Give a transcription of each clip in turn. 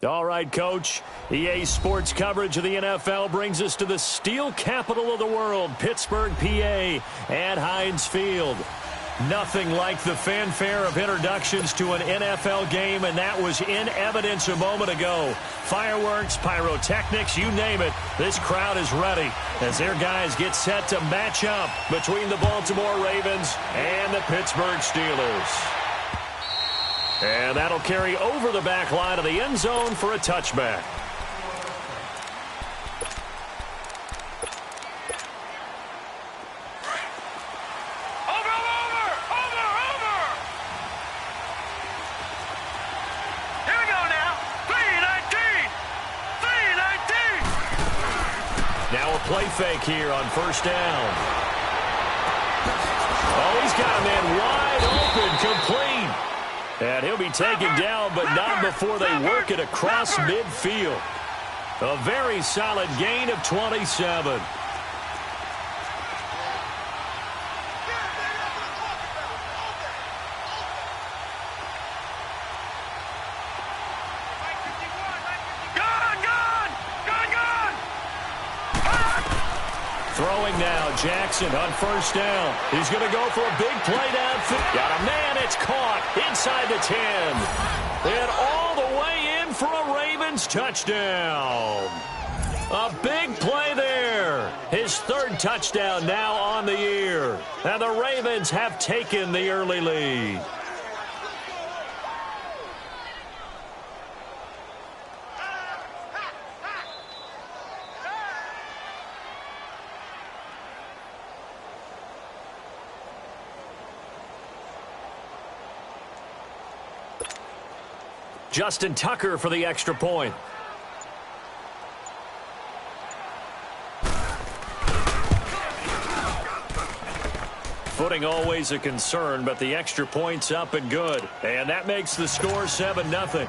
All right, Coach. EA Sports coverage of the NFL brings us to the steel capital of the world, Pittsburgh, PA, at Heinz Field. Nothing like the fanfare of introductions to an NFL game, and that was in evidence a moment ago. Fireworks, pyrotechnics, you name it. This crowd is ready as their guys get set to match up between the Baltimore Ravens and the Pittsburgh Steelers. And that'll carry over the back line of the end zone for a touchback. Play fake here on first down. Oh, he's got a man wide open, complete. And he'll be taken down, but not before they work it across midfield. A very solid gain of 27. Throwing now, Jackson on first down. He's going to go for a big play downfield. Got a man, it's caught inside the 10. And all the way in for a Ravens touchdown. A big play there. His third touchdown now on the year. And the Ravens have taken the early lead. Justin Tucker for the extra point. Footing always a concern, but the extra point's up and good. And that makes the score 7-0.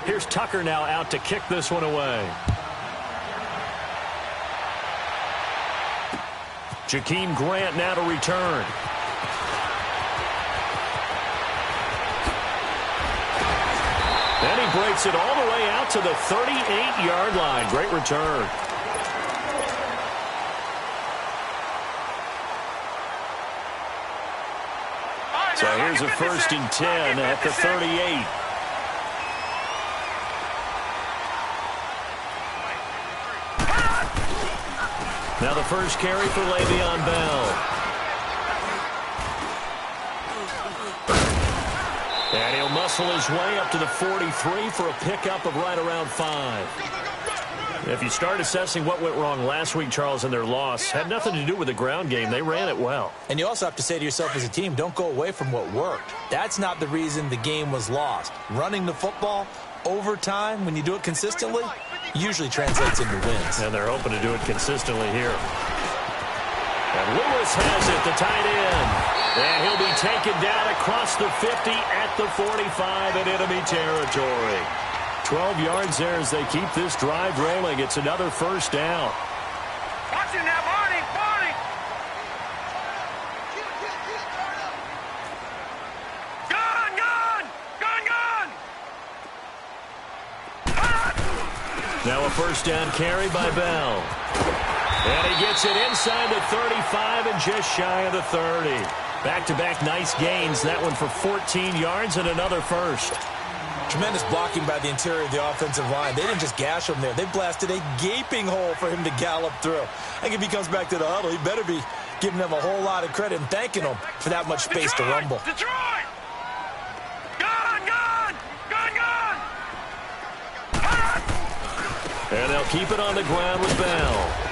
Here's Tucker now out to kick this one away. Jakeem Grant now to return. And he breaks it all the way out to the 38-yard line. Great return. So here's a 1st and 10 at the 38. Now the first carry for Le'Veon Bell. And he'll muscle his way up to the 43 for a pickup of right around 5. If you start assessing what went wrong last week, Charles, in their loss, had nothing to do with the ground game. They ran it well. And you also have to say to yourself as a team, don't go away from what worked. That's not the reason the game was lost. Running the football over time, when you do it consistently, usually translates into wins. And they're hoping to do it consistently here. And Lewis has it, the tight end. And he'll be taken down across the 50 at the 45 in enemy territory. 12 yards there as they keep this drive rolling. It's another first down. Watch him now, Barney! Barney! Gun! Gun! Gun! Gun! Now a first down carry by Bell. And he gets it inside the 35 and just shy of the 30. Back-to-back nice gains. That one for 14 yards and another first. Tremendous blocking by the interior of the offensive line. They didn't just gash him there. They blasted a gaping hole for him to gallop through. I think if he comes back to the huddle, he better be giving them a whole lot of credit and thanking them for that much space to rumble. Detroit! Gun! Gun! Gun! Gun! And they'll keep it on the ground with Bell.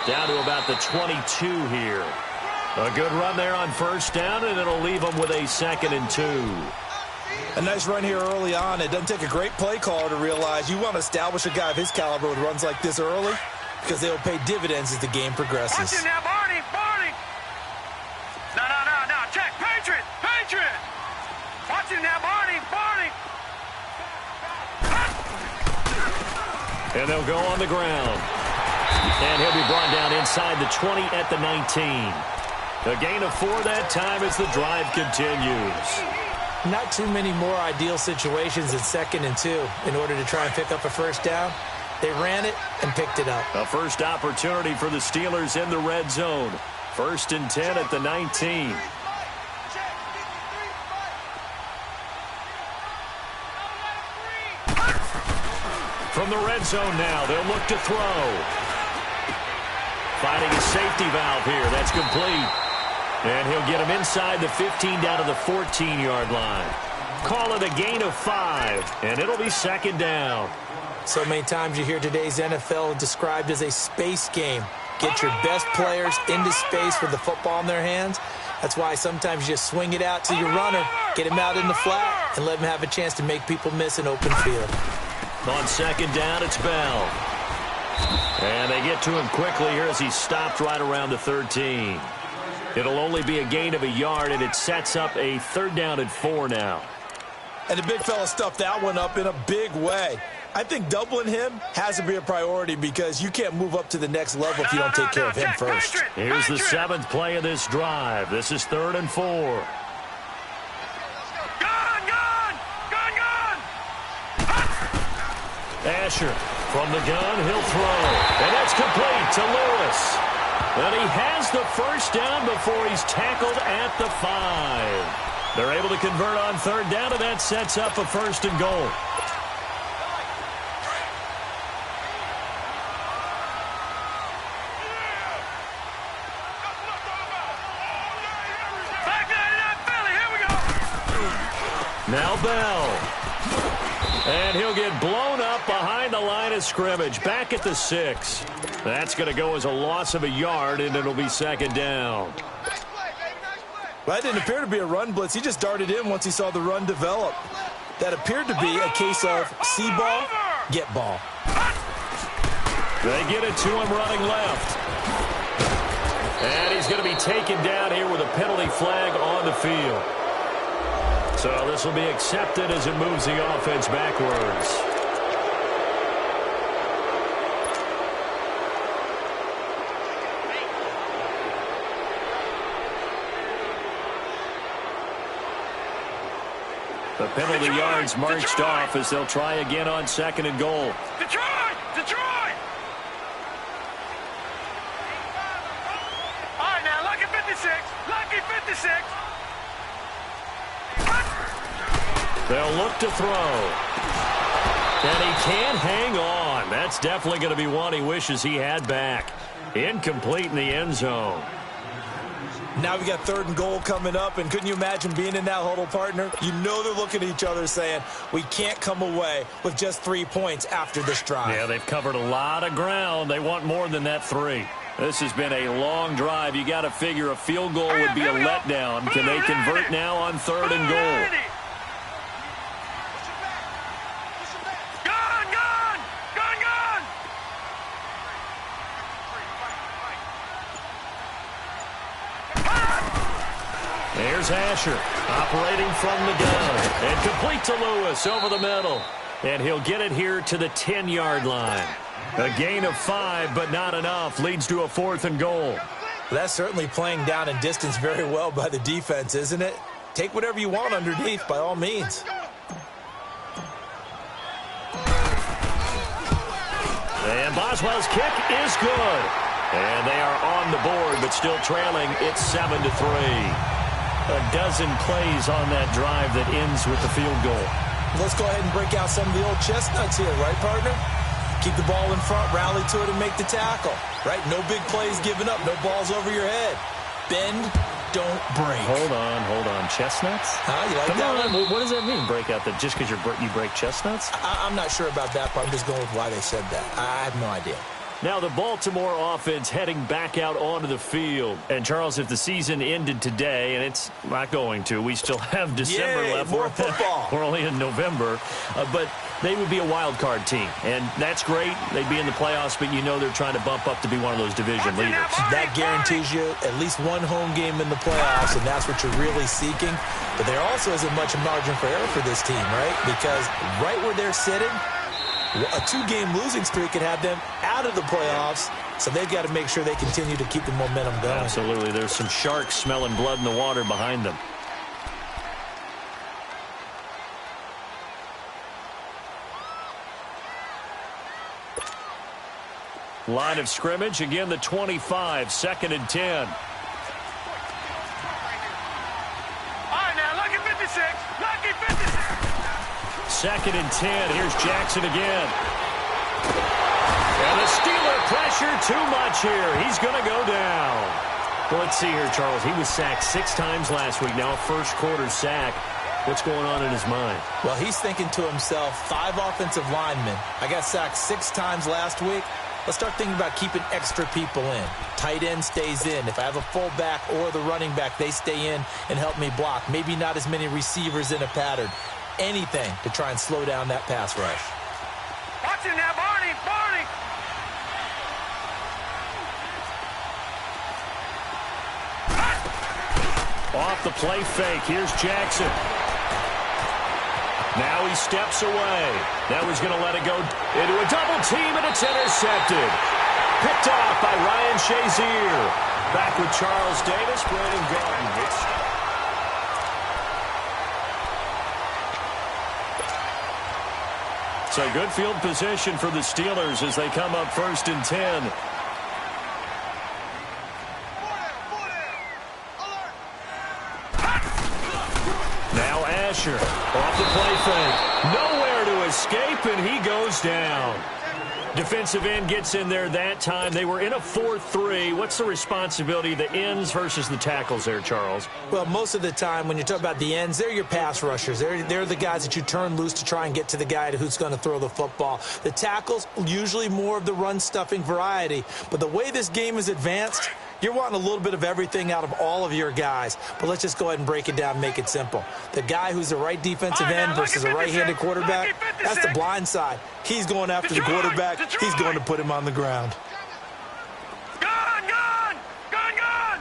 Down to about the 22 here. A good run there on first down, and it'll leave them with a 2nd and 2. A nice run here early on. It doesn't take a great play caller to realize you want to establish a guy of his caliber with runs like this early because they'll pay dividends as the game progresses. Watch him now, Barney! Barney! No. Check! Patriot! Patriot! Watch him now, Barney! Barney! And they'll go on the ground. And he'll be brought down inside the 20 at the 19. A gain of 4 that time as the drive continues. Not too many more ideal situations in 2nd and 2 in order to try and pick up a first down. They ran it and picked it up. A first opportunity for the Steelers in the red zone. 1st and 10 at the 19. From the red zone now, they'll look to throw. Finding a safety valve here. That's complete. And he'll get him inside the 15 down to the 14-yard line. Call it a gain of 5, and it'll be 2nd down. So many times you hear today's NFL described as a space game. Get your best players into space with the football in their hands. That's why sometimes you just swing it out to your runner, get him out in the flat, and let him have a chance to make people miss an open field. On 2nd down, it's Bell. And they get to him quickly here as he's stopped right around the 13. It'll only be a gain of a yard, and it sets up a 3rd down and 4 now. And the big fella stuffed that one up in a big way. I think doubling him has to be a priority because you can't move up to the next level if you don't take care of him first. Here's the 7th play of this drive. This is 3rd and 4. Asher from the gun, he'll throw. And that's complete to Lewis. And he has the first down before he's tackled at the 5. They're able to convert on 3rd down, and that sets up a 1st and goal. Now Bell. And he'll get blown up behind the line of scrimmage. Back at the 6. That's going to go as a loss of a yard, and it'll be 2nd down. Well, that didn't appear to be a run blitz. He just darted in once he saw the run develop. That appeared to be a case of see ball, get ball. They get it to him running left. And he's going to be taken down here with a penalty flag on the field. So this will be accepted as it moves the offense backwards. The penalty yards marched off as they'll try again on 2nd and goal. Detroit! Detroit! All right, now, lucky 56. Lucky 56. They'll look to throw. And he can't hang on. That's definitely going to be one he wishes he had back. Incomplete in the end zone. Now we got 3rd and goal coming up, and couldn't you imagine being in that huddle, partner? You know they're looking at each other saying, we can't come away with just 3 points after this drive. Yeah, they've covered a lot of ground. They want more than that 3. This has been a long drive. You got to figure a field goal would be a letdown. Can they convert now on 3rd and goal? Here's Asher operating from the gun. And complete to Lewis over the middle. And he'll get it here to the 10-yard line. A gain of 5, but not enough. Leads to a 4th and goal. Well, that's certainly playing down in distance very well by the defense, isn't it? Take whatever you want underneath, by all means. And Boswell's kick is good. And they are on the board, but still trailing. It's 7-3. A dozen plays on that drive that ends with the field goal. Let's go ahead and break out some of the old chestnuts here, right, partner? Keep the ball in front, rally to it, and make the tackle, right? No big plays given up, no balls over your head. Bend, don't break. Hold on. Chestnuts? Huh? You like that one? What does that mean, break out? That just because you break chestnuts? I'm not sure about that, but I'm just going with why they said that. I have no idea. Now the Baltimore offense heading back out onto the field. And, Charles, if the season ended today, and it's not going to, we still have December left. More football. We're only in November. But they would be a wild card team. And that's great. They'd be in the playoffs, but you know they're trying to bump up to be one of those division leaders. That guarantees you at least one home game in the playoffs, and that's what you're really seeking. But there also isn't much margin for error for this team, right? Because right where they're sitting, A 2-game losing streak could have them out of the playoffs, so they've got to make sure they continue to keep the momentum going. Absolutely. There's some sharks smelling blood in the water behind them. Line of scrimmage, again the 25, 2nd and 10. All right, now, lucky 56. Lucky 56. 2nd and 10. Here's Jackson again. And the Steeler pressure too much here. He's going to go down. Well, let's see here, Charles. He was sacked 6 times last week. Now a first-quarter sack. What's going on in his mind? Well, he's thinking to himself, 5 offensive linemen. I got sacked 6 times last week. Let's start thinking about keeping extra people in. Tight end stays in. If I have a fullback or the running back, they stay in and help me block. Maybe not as many receivers in a pattern. Anything to try and slow down that pass rush. Watch it now, Barney. Barney. Off the play fake. Here's Jackson. Now he steps away. Now he's going to let it go into a double team, and it's intercepted. Picked off by Ryan Shazier. Back with Charles Davis, Brandon Garden. So good field position for the Steelers as they come up 1st and 10. Off the play fake. Nowhere to escape, and he goes down. Defensive end gets in there that time. They were in a 4-3. What's the responsibility of the ends versus the tackles there, Charles? Well, most of the time when you talk about the ends, they're your pass rushers. They're the guys that you turn loose to try and get to the guy who's going to throw the football. The tackles, usually more of the run-stuffing variety. But the way this game is advanced, you're wanting a little bit of everything out of all of your guys. But let's just go ahead and break it down and make it simple. The guy who's the right defensive end versus a right-handed quarterback, that's the blind side. He's going after the quarterback. He's going to put him on the ground. Gone, gone. Gone, gone.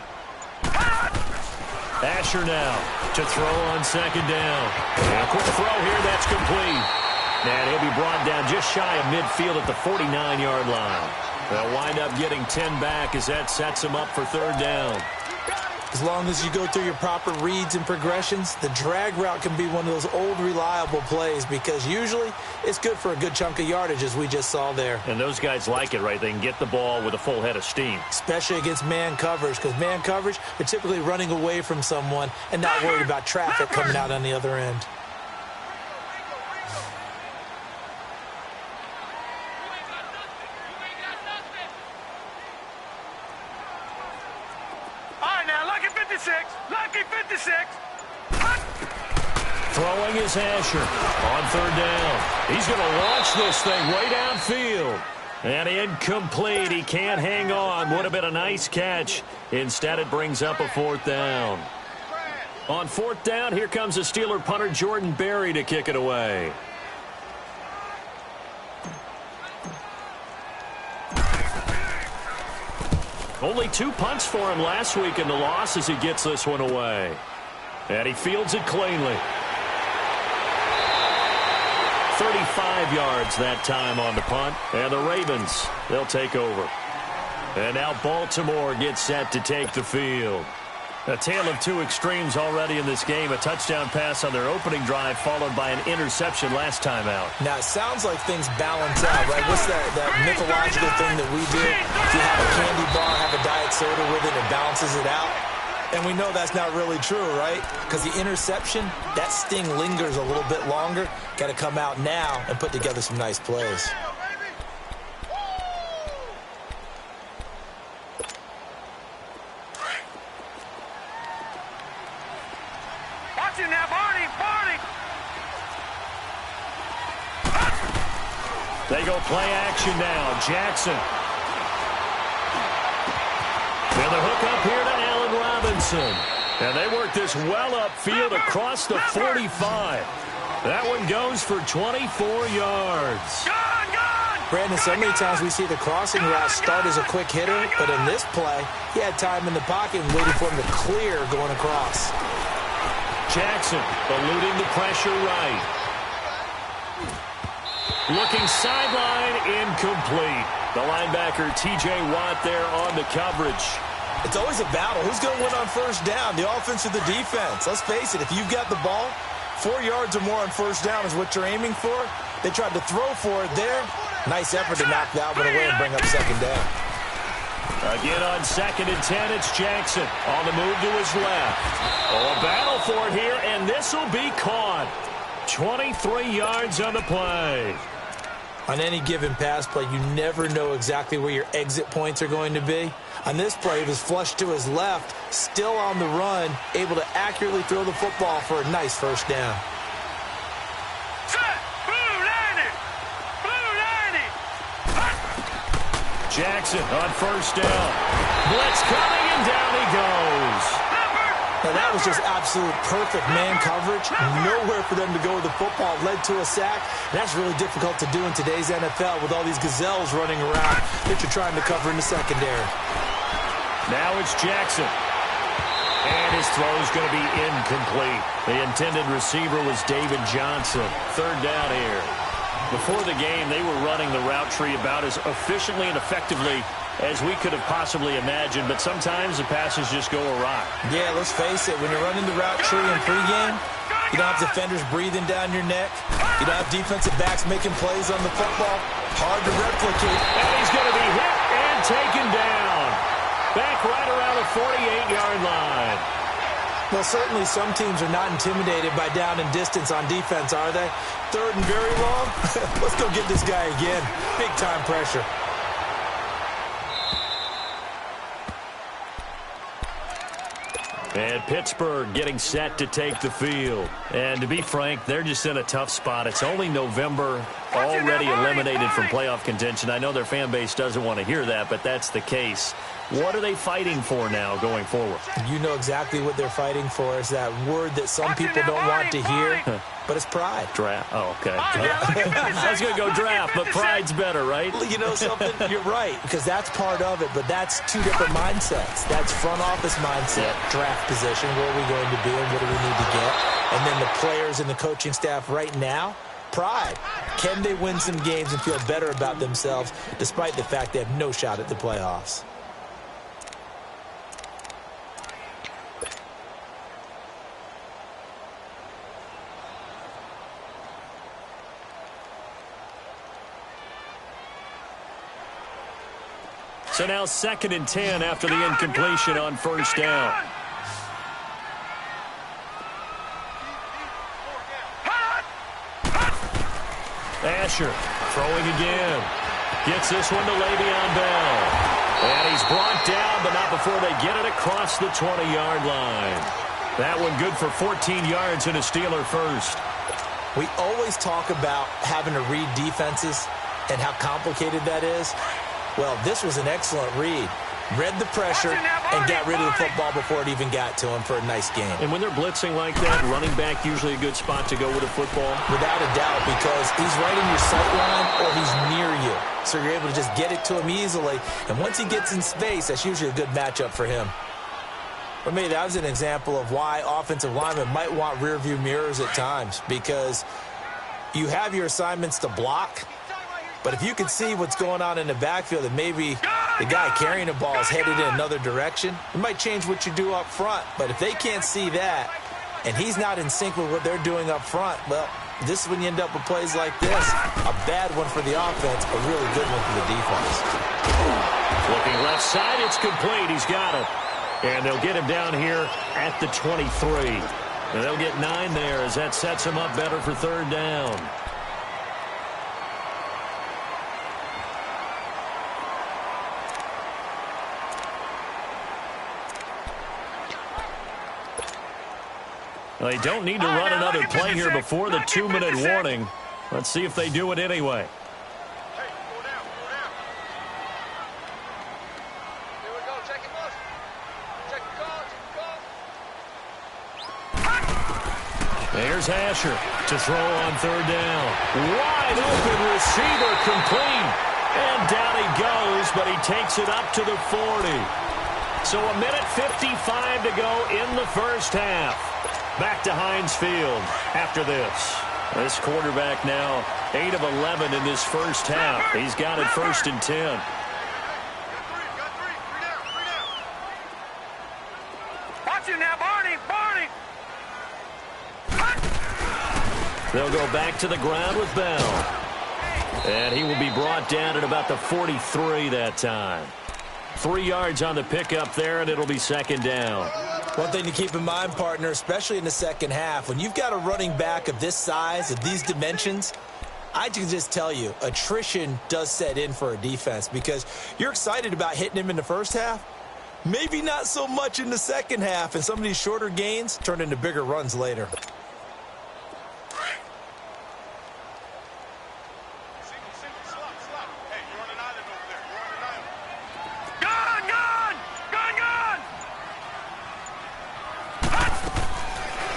Asher now to throw on 2nd down. And a quick throw here. That's complete. And he'll be brought down just shy of midfield at the 49-yard line. They'll wind up getting 10 back as that sets them up for 3rd down. As long as you go through your proper reads and progressions, the drag route can be one of those old reliable plays because usually it's good for a good chunk of yardage as we just saw there. And those guys like it, right? They can get the ball with a full head of steam. Especially against man coverage because man coverage, they're typically running away from someone and not worried about traffic coming out on the other end. Lucky 56. Throwing is Asher on 3rd down. He's going to launch this thing way downfield. And incomplete. He can't hang on. Would have been a nice catch. Instead, it brings up a 4th down. On 4th down, here comes the Steeler punter Jordan Berry to kick it away. Only 2 punts for him last week in the loss as he gets this one away. And he fields it cleanly. 35 yards that time on the punt. And the Ravens, they'll take over. And now Baltimore gets set to take the field. A tale of 2 extremes already in this game. A touchdown pass on their opening drive followed by an interception last time out. Now, it sounds like things balance out, right? What's that mythological thing that we do? If you have a candy bar, have a diet soda with it, it balances it out. And we know that's not really true, right? Because the interception, that sting lingers a little bit longer. Got to come out now and put together some nice plays. Now, Barney, Barney. They go play action now. Jackson. And the hook up here to Allen Robinson. And they work this well upfield across the 45. That one goes for 24 yards. Brandon, so many times we see the crossing route start as a quick hitter, but in this play, he had time in the pocket and waiting for him to clear going across. Jackson eluding the pressure right. Looking sideline, incomplete. The linebacker, T.J. Watt, there on the coverage. It's always a battle. Who's going to win on first down, the offense or the defense? Let's face it, if you've got the ball, 4 yards or more on first down is what you're aiming for. They tried to throw for it there. Nice effort to knock that one away and bring up second down. Again on 2nd and 10, it's Jackson on the move to his left. Oh, a battle for it here, and this will be caught. 23 yards on the play. On any given pass play, you never know exactly where your exit points are going to be. On this play, he was flushed to his left, still on the run, able to accurately throw the football for a nice first down. Jackson on first down. Blitz coming, and down he goes. Now, that was just absolute perfect man coverage. Nowhere for them to go with the football. Led to a sack. And that's really difficult to do in today's NFL with all these gazelles running around that you're trying to cover in the secondary. Now it's Jackson. And his throw is going to be incomplete. The intended receiver was David Johnson. Third down here. Before the game, they were running the route tree about as efficiently and effectively as we could have possibly imagined, but sometimes the passes just go awry. Yeah, let's face it, when you're running the route tree in pregame, you don't have defenders breathing down your neck. You don't have defensive backs making plays on the football. Hard to replicate. And he's going to be hit and taken down. Back right around the 48-yard line. Well, certainly some teams are not intimidated by down and distance on defense, are they? Third and very long? Let's go get this guy again. Big-time pressure. And Pittsburgh getting set to take the field. And to be frank, they're just in a tough spot. It's only November, already eliminated from playoff contention. I know their fan base doesn't want to hear that, but that's the case. What are they fighting for now going forward? You know exactly what they're fighting for. Is that word that some people don't want to hear, but it's pride. Draft. Oh, okay. I was going to go draft, but pride's better, right? You know something? You're right, because that's part of it, but that's two different mindsets. That's front office mindset, draft position, where are we going to be and what do we need to get? And then the players and the coaching staff right now, pride. Can they win some games and feel better about themselves despite the fact they have no shot at the playoffs? So now 2nd and 10 after the incompletion on first down. Asher throwing again. Gets this one to Le'Veon Bell. And he's brought down, but not before they get it across the 20-yard line. That one good for 14 yards and a Steeler first. We always talk about having to read defenses and how complicated that is. Well, this was an excellent read. Read the pressure and got rid of the football before it even got to him for a nice game. And when they're blitzing like that, running back usually a good spot to go with a football? Without a doubt, because he's right in your sight line or he's near you. So you're able to just get it to him easily. And once he gets in space, that's usually a good matchup for him. For me, that was an example of why offensive linemen might want rearview mirrors at times, because you have your assignments to block, but if you can see what's going on in the backfield and maybe the guy carrying the ball is headed in another direction, it might change what you do up front. But if they can't see that and he's not in sync with what they're doing up front, well, this is when you end up with plays like this. A bad one for the offense, a really good one for the defense. Looking left side, it's complete. He's got it. And they'll get him down here at the 23. And they'll get 9 there as that sets him up better for third down. They don't need to run another play here before the 2-minute warning. Let's see if they do it anyway. There's Asher to throw on third down. Wide open receiver complete. And down he goes, but he takes it up to the 40. So a minute 55 to go in the first half. Back to Heinz Field after this. This quarterback now 8 of 11 in this first half. He's got it 1st and 10. Watch him now, Barney. They'll go back to the ground with Bell. And he will be brought down at about the 43 that time. 3 yards on the pickup there, and it'll be 2nd down. One thing to keep in mind, partner, especially in the second half, when you've got a running back of this size, of these dimensions, I can just tell you, attrition does set in for a defense because you're excited about hitting him in the first half. Maybe not so much in the second half, and some of these shorter gains turn into bigger runs later.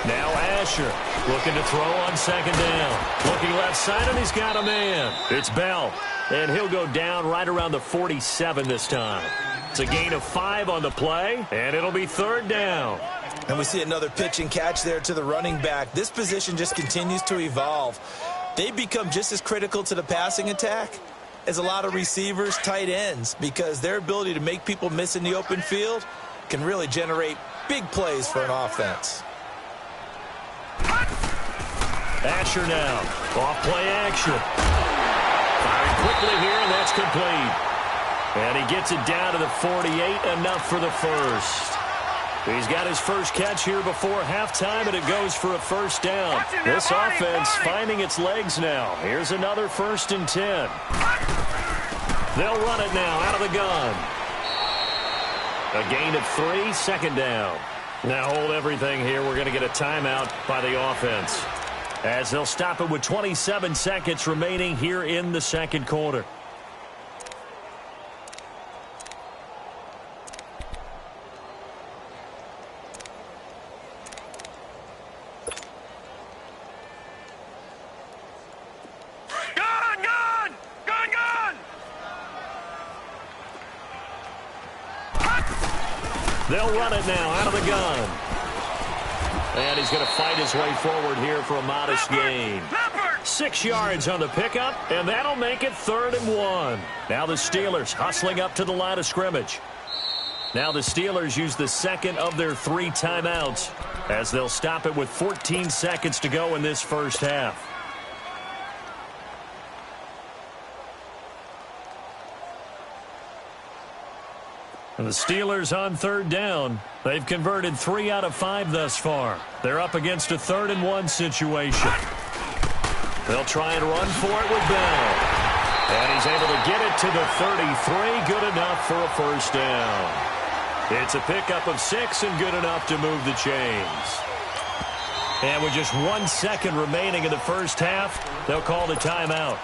Now Asher looking to throw on 2nd down. Looking left side, and he's got a man. It's Bell, and he'll go down right around the 47 this time. It's a gain of 5 on the play, and it'll be 3rd down. And we see another pitch and catch there to the running back. This position just continues to evolve. They become just as critical to the passing attack as a lot of receivers, tight ends, because their ability to make people miss in the open field can really generate big plays for an offense. Asher now, off play action. Firing quickly here, and that's complete. And he gets it down to the 48, enough for the first. He's got his first catch here before halftime, and it goes for a 1st down. This offense finding its legs now. Here's another 1st and 10. They'll run it now out of the gun. A gain of 3, 2nd down. Now hold everything here. We're going to get a timeout by the offense, as they'll stop it with 27 seconds remaining here in the second quarter. They'll run it now out of the gun. And he's going to fight his way forward here for a modest gain. 6 yards on the pickup, and that'll make it 3rd and 1. Now the Steelers hustling up to the line of scrimmage. Now the Steelers use the 2nd of their 3 timeouts, as they'll stop it with 14 seconds to go in this first half. And the Steelers on 3rd down. They've converted 3 out of 5 thus far. They're up against a 3rd and 1 situation. They'll try and run for it with Bell. And he's able to get it to the 33. Good enough for a 1st down. It's a pickup of 6 and good enough to move the chains. And with just 1 second remaining in the first half, they'll call the timeout.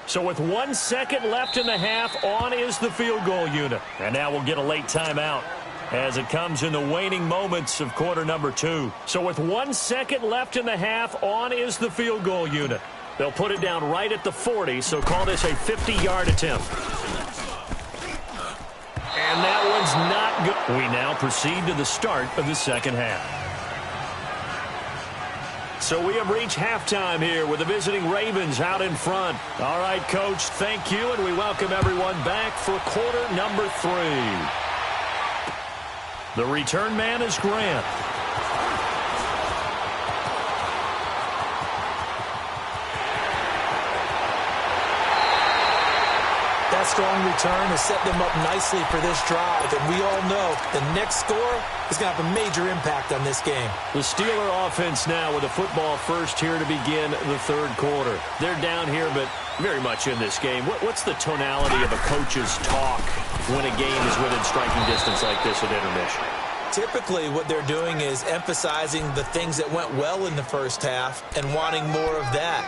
So with 1 second left in the half, on is the field goal unit. And now we'll get a late timeout as it comes in the waning moments of quarter number 2. So with 1 second left in the half, on is the field goal unit. They'll put it down right at the 40, so call this a 50-yard attempt. And that one's not good. We now proceed to the start of the second half. So we have reached halftime here with the visiting Ravens out in front. All right, Coach, thank you, and we welcome everyone back for quarter number 3. The return man is Grant. That strong return has set them up nicely for this drive, and we all know the next score is going to have a major impact on this game. The Steeler offense now with the football first here to begin the third quarter. They're down here, but very much in this game. What's the tonality of a coach's talk when a game is within striking distance like this at intermission? Typically, what they're doing is emphasizing the things that went well in the first half and wanting more of that.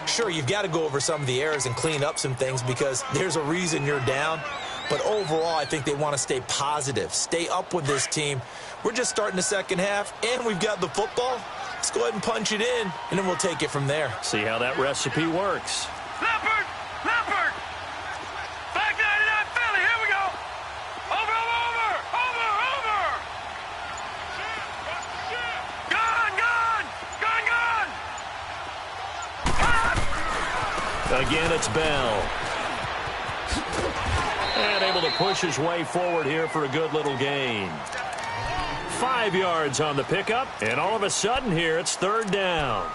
Sure, you've got to go over some of the errors and clean up some things because there's a reason you're down. But overall, I think they want to stay positive, stay up with this team. We're just starting the second half, and we've got the football. Let's go ahead and punch it in, and then we'll take it from there. See how that recipe works. Leopard! Leopard! Back 99 Philly, here we go! Over! Again, it's Bell. And able to push his way forward here for a good little gain. 5 yards on the pickup, and all of a sudden here, it's third down.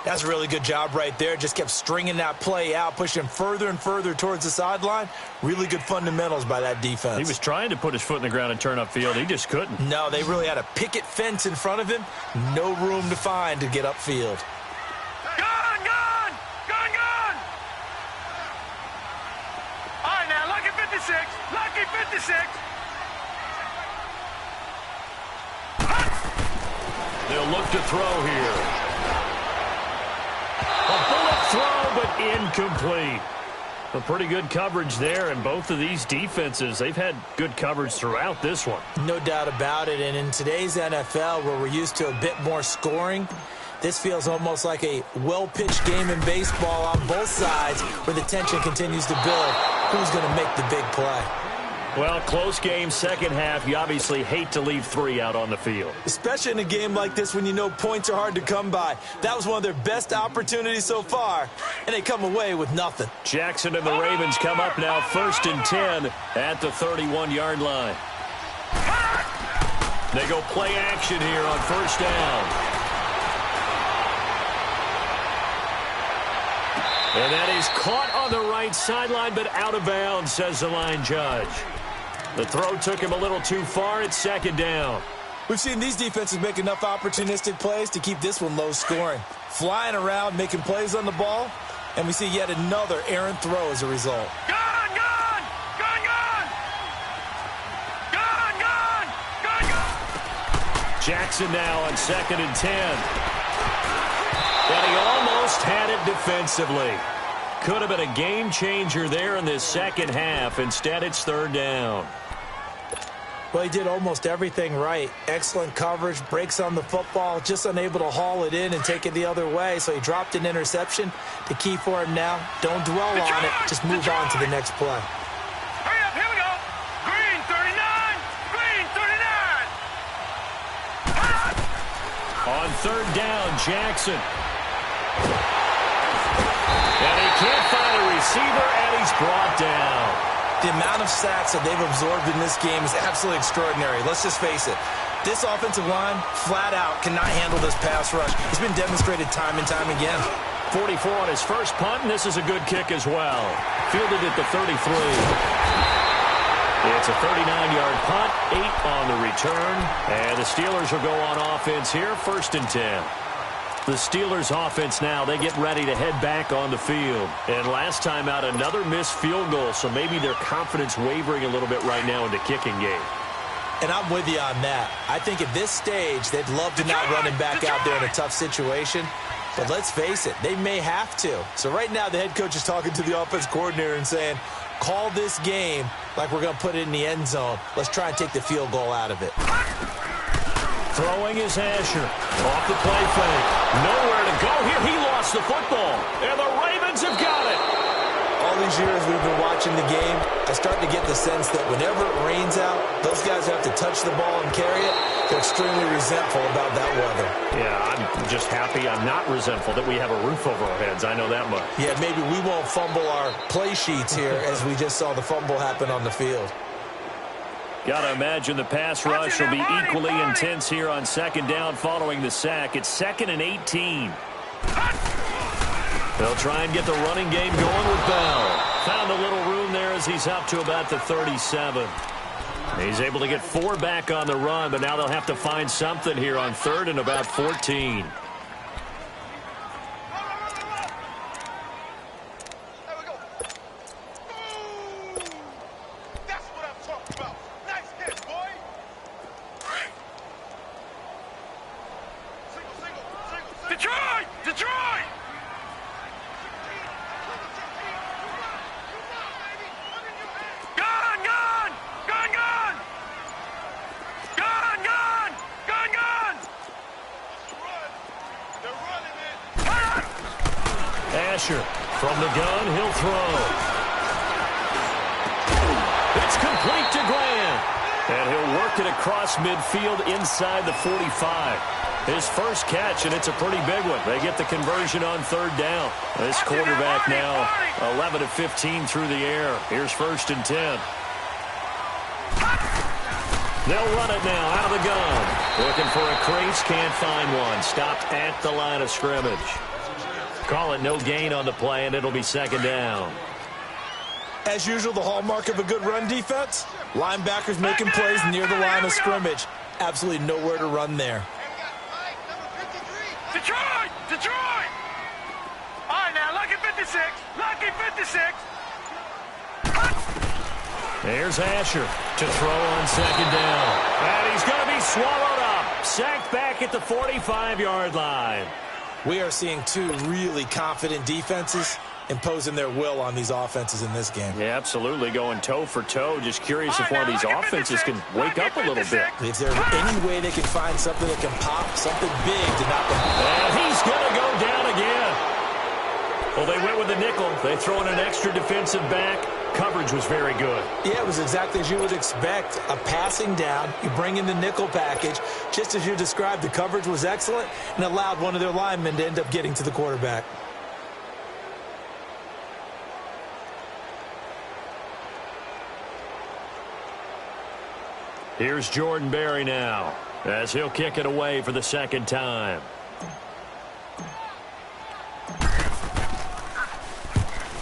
That's a really good job right there. Just kept stringing that play out, pushing him further and further towards the sideline. Really good fundamentals by that defense. He was trying to put his foot in the ground and turn upfield. He just couldn't. No, they really had a picket fence in front of him. No room to find to get upfield. Gun! Gun! Gun! Gun! All right, now, lucky 56. Lucky 56. They'll look to throw here. A bullet throw, but incomplete. A pretty good coverage there, and both of these defenses, they've had good coverage throughout this one. No doubt about it, and in today's NFL, where we're used to a bit more scoring, this feels almost like a well-pitched game in baseball on both sides, where the tension continues to build. Who's going to make the big play? Well, close game, second half. You obviously hate to leave 3 out on the field. Especially in a game like this when you know points are hard to come by. That was one of their best opportunities so far, and they come away with nothing. Jackson and the Ravens come up now 1st and 10 at the 31-yard line. They go play action here on first down. And that is caught on the right sideline, but out of bounds, says the line judge. The throw took him a little too far. It's second down. We've seen these defenses make enough opportunistic plays to keep this one low scoring. Flying around, making plays on the ball, and we see yet another errant throw as a result. Gun! Gun! Gun! Gun! Gun! Gun! Gun! Gun! Jackson now on 2nd and 10. And he almost had it defensively. Could have been a game changer there in this second half. Instead, it's third down. Well, he did almost everything right. Excellent coverage, breaks on the football, just unable to haul it in and take it the other way, so he dropped an interception. The key for him now, don't dwell on it, just move on to the next play. Hurry up, here we go. Green 39. Green 39. On third down, Jackson. And he can't find a receiver, and he's brought down. The amount of sacks that they've absorbed in this game is absolutely extraordinary. Let's just face it. This offensive line, flat out, cannot handle this pass rush. It's been demonstrated time and time again. 44 on his first punt, and this is a good kick as well. Fielded at the 33. It's a 39-yard punt, 8 on the return. And the Steelers will go on offense here, 1st and 10. The Steelers offense now, they get ready to head back on the field. And last time out, another missed field goal, so maybe their confidence wavering a little bit right now in the kicking game. And I'm with you on that. I think at this stage, they'd love to not run him back out there in a tough situation. But let's face it, they may have to. So right now, the head coach is talking to the offense coordinator and saying, call this game like we're going to put it in the end zone. Let's try and take the field goal out of it. Throwing is Asher. Off the play fake. Nowhere to go here. He lost the football. And the Ravens have got it. All these years we've been watching the game, I start to get the sense that whenever it rains out, those guys have to touch the ball and carry it. They're extremely resentful about that weather. Yeah, I'm just happy I'm not resentful that we have a roof over our heads. I know that much. Yeah, maybe we won't fumble our play sheets here as we just saw the fumble happen on the field. Got to imagine the pass rush will be equally intense here on second down following the sack. It's 2nd and 18. They'll try and get the running game going with Bell. Found a little room there as he's up to about the 37. He's able to get 4 back on the run, but now they'll have to find something here on 3rd and about 14. Detroit! Detroit! Gun! Gun! Gun! Gun! Gun! Gun! Gun! Gun! They're running it! Asher from the gun, he'll throw. It's complete to Grant. And he'll work it across midfield inside the 45. His first catch, and it's a pretty big one. They get the conversion on third down. This quarterback now 11 of 15 through the air. Here's 1st and 10. They'll run it now out of the gun. Looking for a crease, can't find one. Stopped at the line of scrimmage. Call it no gain on the play, and it'll be 2nd down. As usual, the hallmark of a good run defense, linebackers making plays near the line of scrimmage. Absolutely nowhere to run there. Detroit! Detroit! All right, now, lucky 56. Lucky 56. There's Asher to throw on 2nd down. And he's going to be swallowed up. Sacked back at the 45-yard line. We are seeing two really confident defenses imposing their will on these offenses in this game. Yeah, absolutely, going toe for toe. Just curious if one of these offenses can wake up a little bit. Is there any way they can find something that can pop, something big to knock them? And he's going to go down again. Well, they went with the nickel. They throw in an extra defensive back. Coverage was very good. Yeah, it was exactly as you would expect. A passing down, you bring in the nickel package. Just as you described, the coverage was excellent and allowed one of their linemen to end up getting to the quarterback. Here's Jordan Berry now, as he'll kick it away for the 2nd time.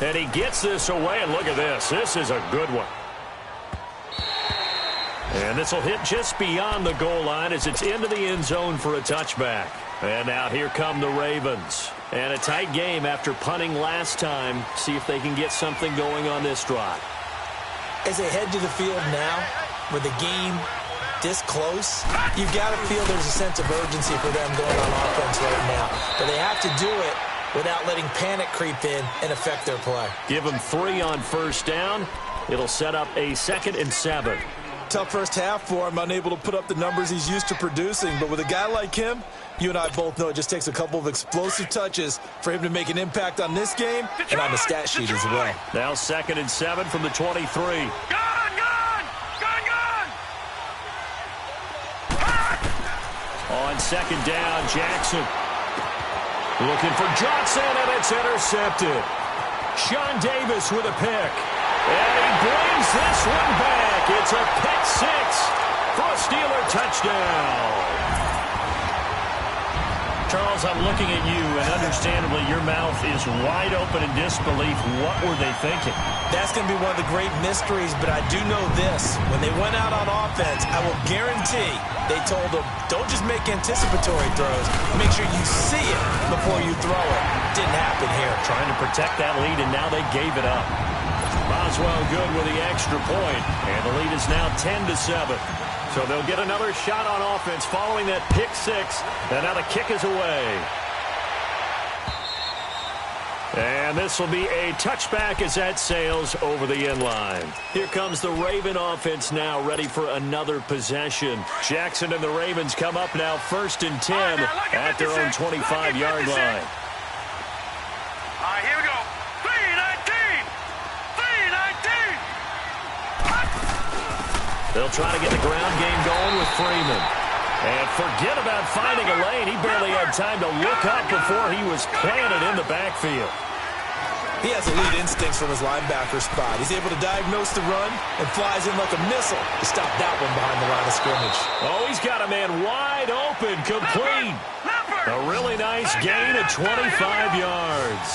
And he gets this away, and look at this. This is a good one. And this will hit just beyond the goal line as it's into the end zone for a touchback. And now here come the Ravens. And a tight game after punting last time. See if they can get something going on this drive. As they head to the field now, with the game this close, you've got to feel there's a sense of urgency for them going on offense right now. But they have to do it without letting panic creep in and affect their play. Give them 3 on 1st down. It'll set up a 2nd and 7. Tough first half for him, unable to put up the numbers he's used to producing. But with a guy like him, you and I both know it just takes a couple of explosive touches for him to make an impact on this game and on the stat sheet as well. Now 2nd and 7 from the 23. On 2nd down, Jackson. Looking for Johnson, and it's intercepted. Sean Davis with a pick. And he brings this one back. It's a pick 6 for a Steeler touchdown. Charles, I'm looking at you, and understandably, your mouth is wide open in disbelief. What were they thinking? That's going to be one of the great mysteries, but I do know this. When they went out on offense, I will guarantee they told them, don't just make anticipatory throws. Make sure you see it before you throw it. Didn't happen here. Trying to protect that lead, and now they gave it up. Boswell good with the extra point, and the lead is now 10-7. So they'll get another shot on offense following that pick 6, and now the kick is away. And this will be a touchback as that sails over the end line. Here comes the Raven offense now, ready for another possession. Jackson and the Ravens come up now 1st and 10 at their own 25-yard line. All right, here we go. 3-19. 3-19. They'll try to get the ground game going with Freeman. And forget about finding a lane. He barely had time to look up before he was planted in the backfield. He has elite instincts from his linebacker spot. He's able to diagnose the run and flies in like a missile to stop that one behind the line of scrimmage. Oh, he's got a man wide open, complete. A really nice gain of 25 yards.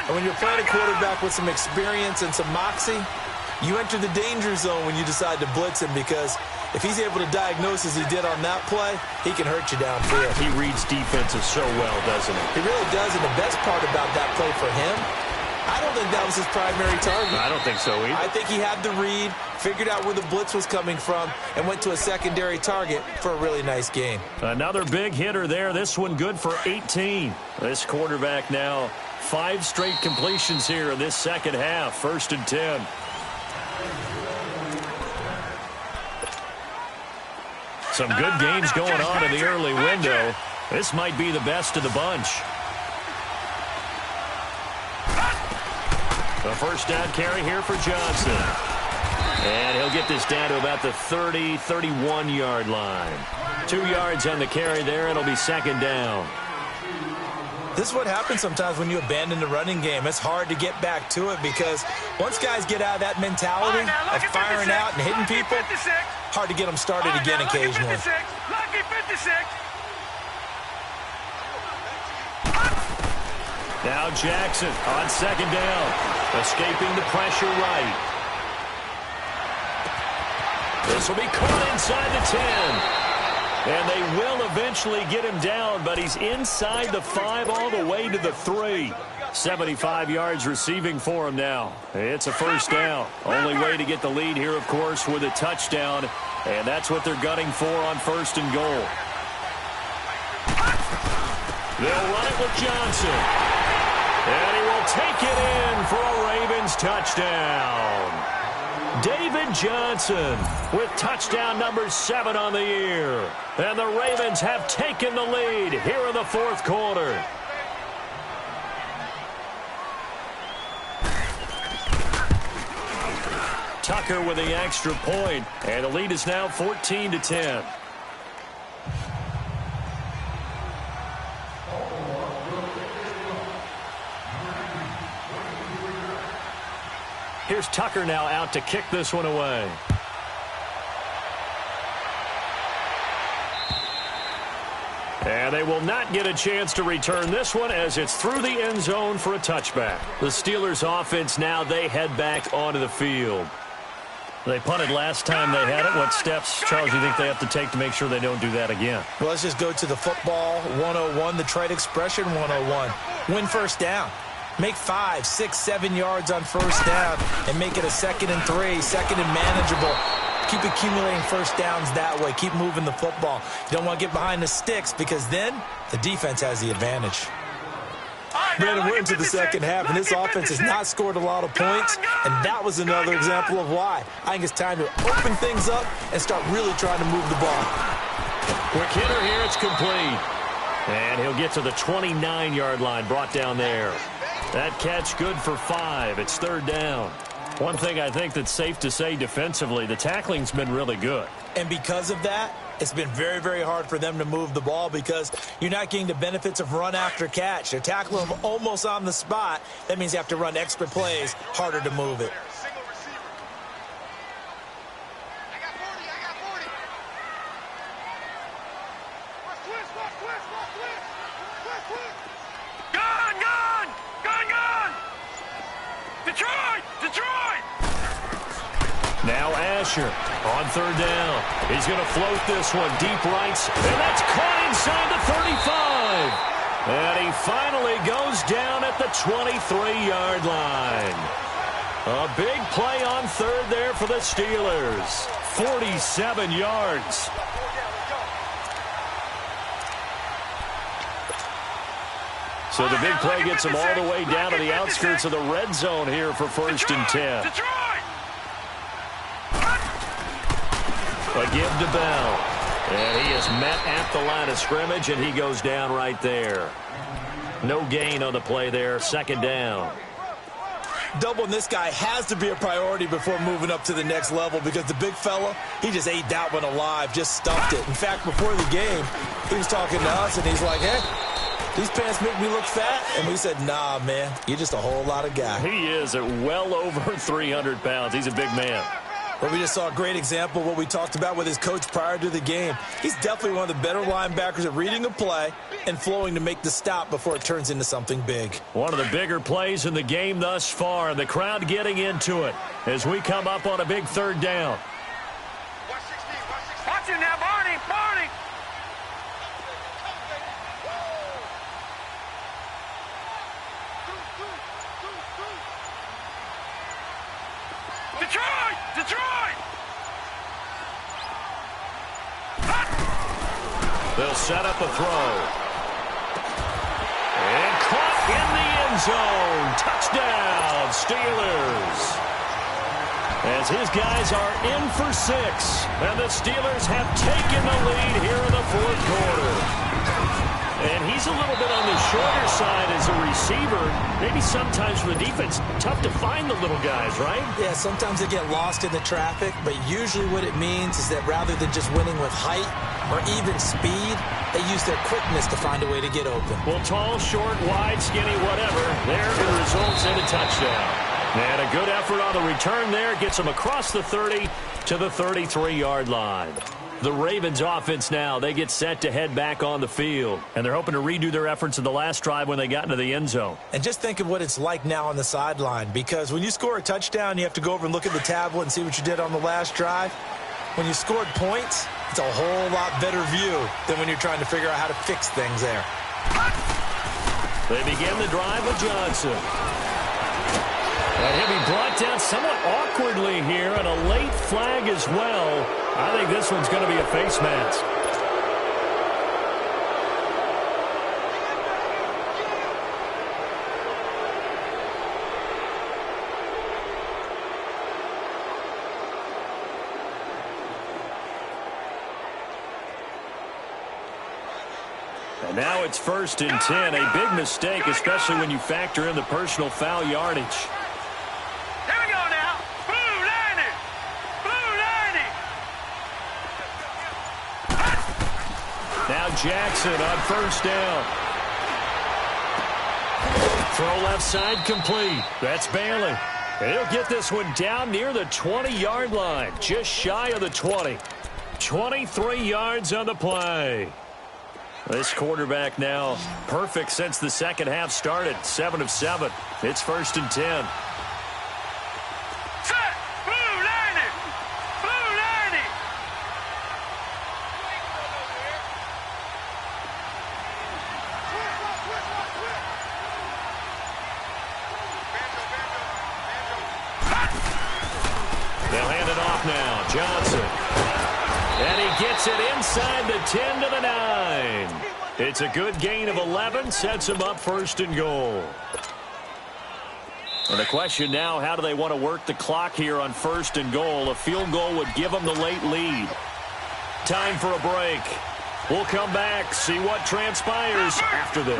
And when you're playing a quarterback with some experience and some moxie, you enter the danger zone when you decide to blitz him, because if he's able to diagnose as he did on that play, he can hurt you downfield. He reads defenses so well, doesn't he? He really does, and the best part about that play for him, I don't think that was his primary target. I don't think so either. I think he had the read, figured out where the blitz was coming from, and went to a secondary target for a really nice game. Another big hitter there. This one good for 18. This quarterback now 5 straight completions here in this second half. 1st and 10. Some good games going on in the early window. This might be the best of the bunch. The first down carry here for Johnson. And he'll get this down to about the 30, 31-yard line. 2 yards on the carry there. It'll be second down. This is what happens sometimes when you abandon the running game. It's hard to get back to it because once guys get out of that mentality of firing out and hitting people, hard to get them started again occasionally. Lucky 56. Now Jackson on second down, escaping the pressure right. This will be caught inside the 10. And they will eventually get him down, but he's inside the 5 all the way to the 3. 75 yards receiving for him now. It's a first down. Only way to get the lead here, of course, with a touchdown. And that's what they're gunning for on first and goal. They'll run it with Johnson. And he will take it in for a Ravens touchdown. David Johnson with touchdown number 7 on the year. And the Ravens have taken the lead here in the fourth quarter. Tucker with the extra point, and the lead is now 14-10. Here's Tucker now out to kick this one away. And they will not get a chance to return this one as it's through the end zone for a touchback. The Steelers offense now, they head back onto the field. They punted last time they had it. What steps, Charles, do you think they have to take to make sure they don't do that again? Well, let's just go to the football 101, the trade expression 101. Win first down. Make 5, 6, 7 yards on first down and make it a 2nd and 3, second and manageable. Keep accumulating first downs that way. Keep moving the football. You don't want to get behind the sticks because then the defense has the advantage. Brandon, we're into the second half, and this offense has not scored a lot of points, and that was another example of why. I think it's time to open things up and start really trying to move the ball. Quick hitter here, it's complete. And he'll get to the 29-yard line, brought down there. That catch good for 5. It's third down. One thing I think that's safe to say defensively, the tackling's been really good. And because of that, it's been very, very hard for them to move the ball because you're not getting the benefits of run after catch. They're tackling them almost on the spot. That means you have to run extra plays, harder to move it. Now Asher on third down. He's going to float this one deep right, and that's caught inside the 35. And he finally goes down at the 23-yard line. A big play on third there for the Steelers. 47 yards. So the big play gets them all the way down to the outskirts of the red zone here for first and 10. A give to Bell. And he is met at the line of scrimmage, and he goes down right there. No gain on the play there. Second down. Doubling this guy has to be a priority before moving up to the next level because the big fella, he just ate that one alive, just stuffed it. In fact, before the game, he was talking to us, and he's like, hey, these pants make me look fat. And we said, nah, man, you're just a whole lot of guy. He is at well over 300 pounds. He's a big man. But we just saw a great example of what we talked about with his coach prior to the game. He's definitely one of the better linebackers at reading a play and flowing to make the stop before it turns into something big. One of the bigger plays in the game thus far. The crowd getting into it as we come up on a big third down. Watch him now, Barney. Barney. Detroit! Detroit! They'll set up a throw. And caught in the end zone. Touchdown, Steelers. As his guys are in for 6. And the Steelers have taken the lead here in the fourth quarter. And he's a little bit on the shorter side as a receiver. Maybe sometimes for the defense, tough to find the little guys, right? Yeah, sometimes they get lost in the traffic, but usually what it means is that rather than just winning with height or even speed, they use their quickness to find a way to get open. Well, tall, short, wide, skinny, whatever, there it results in a touchdown. And a good effort on the return there gets them across the 30 to the 33-yard line. The Ravens offense now, they get set to head back on the field. And they're hoping to redo their efforts in the last drive when they got into the end zone. And just think of what it's like now on the sideline, because when you score a touchdown, you have to go over and look at the tablet and see what you did on the last drive. When you scored points, it's a whole lot better view than when you're trying to figure out how to fix things there. They begin the drive with Johnson. And he'll be brought down somewhat awkwardly here, and a late flag as well. I think this one's going to be a face mask. And now it's 1st and 10. A big mistake, especially when you factor in the personal foul yardage. Here we go now. Blue line it. Blue line it. Now Jackson on 1st down. Throw left side complete. That's Bailey. And he'll get this one down near the 20-yard line, just shy of the 20. 23 yards on the play. This quarterback now perfect since the second half started. 7 of 7. It's 1st and 10. Set. Blue line it. Blue line it. They'll hand it off now. Johnson. And he gets it inside the 10 to the 9. It's a good gain of 11. Sets him up 1st and goal. And the question now, how do they want to work the clock here on 1st and goal? A field goal would give them the late lead. Time for a break. We'll come back, see what transpires after this.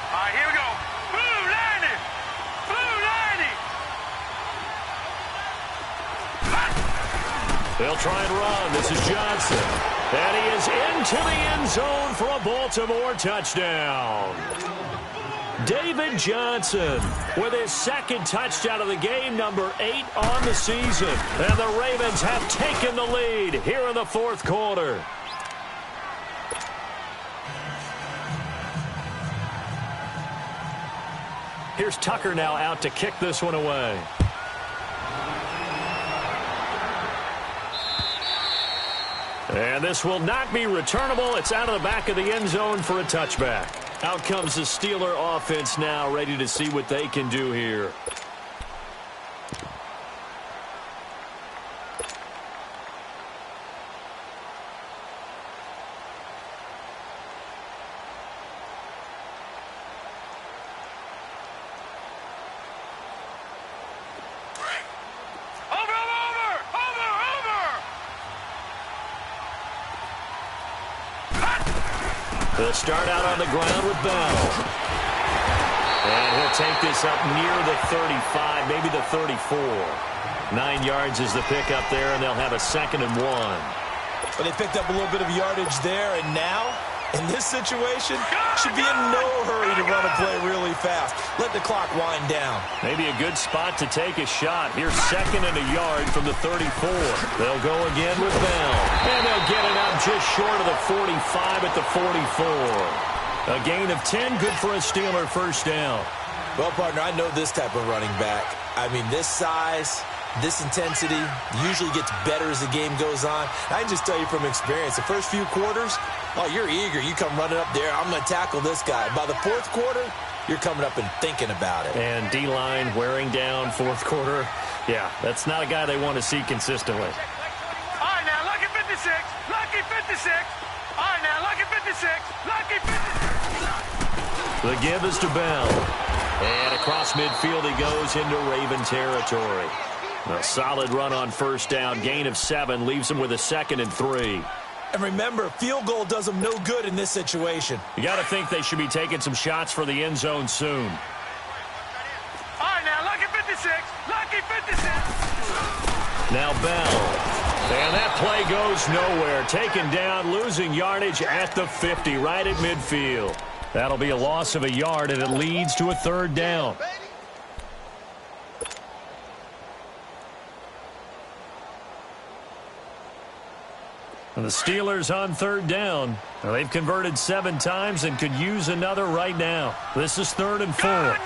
All right, here we go. Blue line it. Blue line it. They'll try and run. This is Johnson. And he is into the end zone for a Baltimore touchdown. David Johnson with his second touchdown of the game, number 8 on the season. And the Ravens have taken the lead here in the 4th quarter. Here's Tucker now out to kick this one away. And this will not be returnable. It's out of the back of the end zone for a touchback. Out comes the Steeler offense now, ready to see what they can do here. They'll start out on the ground with Bell. And he'll take this up near the 35, maybe the 34. 9 yards is the pickup there, and they'll have a 2nd and 1. But they picked up a little bit of yardage there, and now, in this situation, should be in no hurry to run a play really fast. Let the clock wind down. Maybe a good spot to take a shot. Here's 2nd and a yard from the 34. They'll go again with Bell. And they'll get it up just short of the 45 at the 44. A gain of 10, good for a Steeler 1st down. Well, partner, I know this type of running back. I mean, this size, this intensity usually gets better as the game goes on. I can just tell you from experience, the first few quarters, oh, you're eager. You come running up there. I'm going to tackle this guy. By the 4th quarter, you're coming up and thinking about it. And D-line wearing down 4th quarter. Yeah, that's not a guy they want to see consistently. All right, now, lucky 56. Lucky 56. All right, now, lucky 56. Lucky 56. The give is to Bell. And across midfield he goes into Raven territory. A solid run on 1st down. Gain of 7 leaves him with a 2nd and 3. And remember, field goal does them no good in this situation. You got to think they should be taking some shots for the end zone soon. All right, now, lucky 56. Lucky 56. Now Bell. And that play goes nowhere. Taken down, losing yardage at the 50, right at midfield. That'll be a loss of a yard, and it leads to a third down. And the Steelers on third down. Well, they've converted 7 times and could use another right now. This is 3rd and 4. Gone!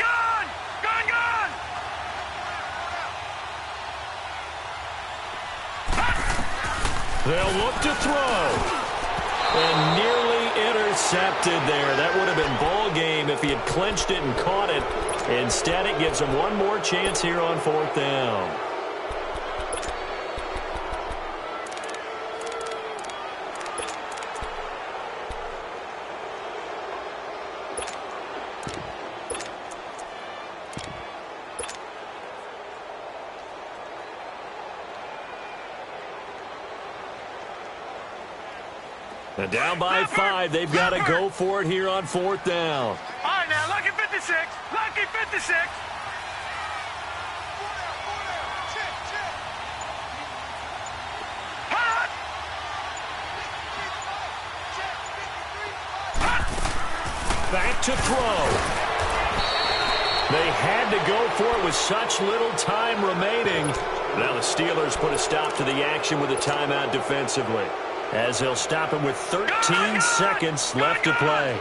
They'll look to throw. And nearly intercepted there. That would have been ball game if he had clinched it and caught it. Instead, it gives him one more chance here on 4th down. And down by 5, they've got to go for it here on 4th down. All right, now, lucky 56. Lucky 56. Hot! Back to throw. They had to go for it with such little time remaining. Now the Steelers put a stop to the action with a timeout defensively, as they'll stop it with 13 seconds left to play.